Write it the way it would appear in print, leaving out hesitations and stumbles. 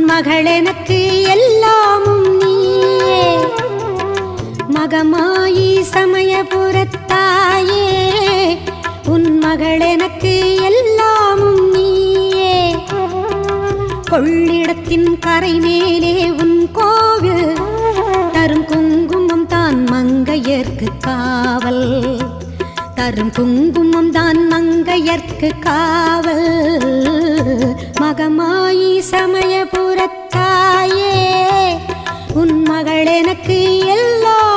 மகள் எனக்கு எல்லாமும் நீயே. மகமாயி சமயபுரத்தாயே, உன் மகள் எனக்கு எல்லாமும் நீயே. கொள்ளிடத்தின் கரை மேலே உன் கோவில், தரும் குங்குமம் தான் மங்கையர்க்கு காவல். தரும் குங்குமம் தான் மங்கையர்க்கு காவல். மகமாயி சமயபுரத்தாயே, உன் மகள் எனக்கு எல்லாம்